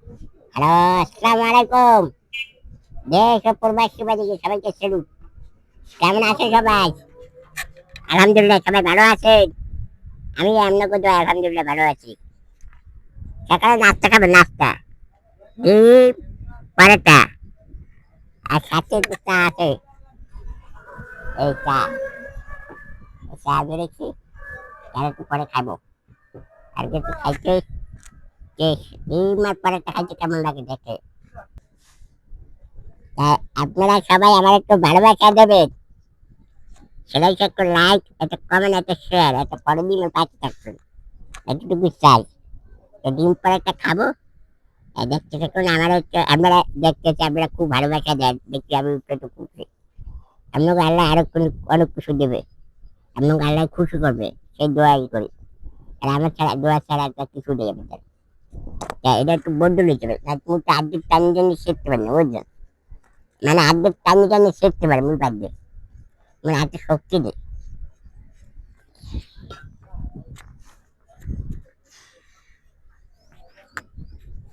Hello, আসসালামু আলাইকুম। দেশ ও প্রবাসী বাদিকে সবাইকে সেলুট। কেমন আছেন সবাই? আলহামদুলিল্লাহ সবাই ভালো আছেন। আমি আপনাকে তো আলহামদুলিল্লাহ ভালো আছি। সকালে নাস্তা খাবেন? নাস্তা ডিম, পরোটা আর সাথে একটু চা আছে। এই চা, চা বেড়েছি, আর একটু পরে খাবো। আর কিছু খাইতে যে ডিম আর পরোটা খাইতে কেমন লাগে দেখে। তা আপনারা সবাই আমার একটু ভালোবাসা দেবেন। সেটাই একটু লাইক, একটা কমেন্ট, একটা শেয়ার, একটা পরের দিনের পাশে থাকবেন। এতটুকু চাই। তো ডিম পরোটা খাবো। আর দেখতে থাকুন, আমার হচ্ছে আপনারা দেখতেছে, আপনারা খুব ভালোবাসা দেন দেখি, আমি একটু খুশি। আপনাকে আল্লাহ আরো অনেক কিছু দেবে, আপনাকে আল্লাহ খুশি করবে, সেই দোয়াই করি। আর আমার ছাড়া, দোয়া ছাড়া একটা কিছু নেই আমাদের। তা এটা একটু বদলে নিতে হবে, না তুমি তো আর্ধেক টানি টানি শিখতে পারেন না, বুঝলেন? মানে আর্ধেক টানি টানি শিখতে পারে মুখ দিয়ে, মানে হাতে শক্তি নেই।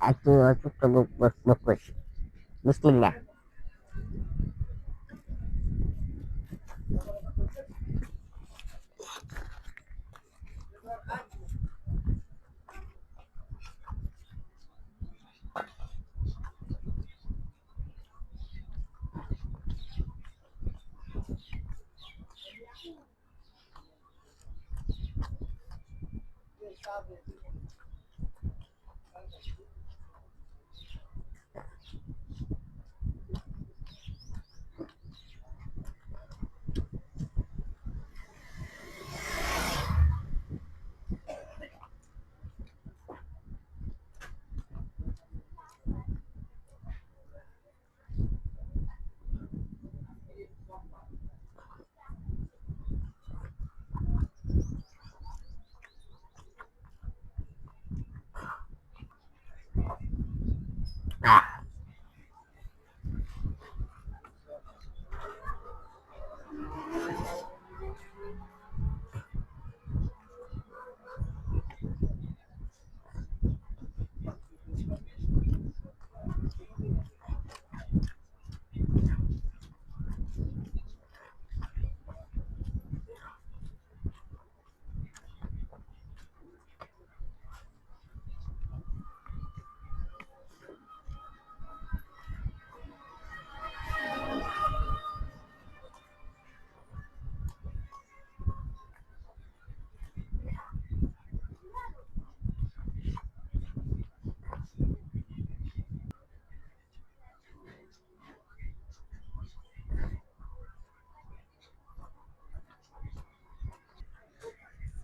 একটু অসুস্থ বুক বুক বুক করছি। বিসমিল্লাহ।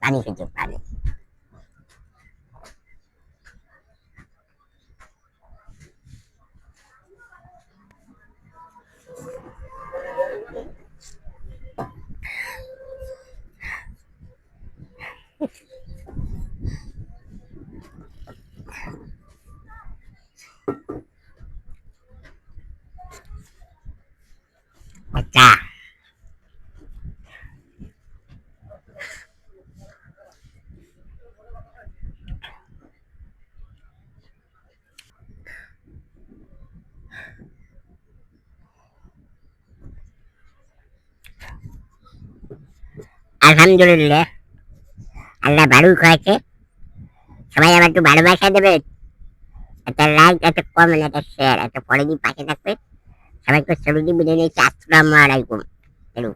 পানি খেতে পানি। চা। আলহামদুলিল্লাহ, আল্লাহ ভালো খাইছে। সবাই আমার একটু ভালোবাসা দেবেন। একটা লাইক, একটা কমেন্ট, একটা শেয়ার, একটা পরে দিন পাশে থাকবে। সবাইকে সেলুটি বিদায় নিচ্ছি। আসসালামু আলাইকুম। হ্যালো।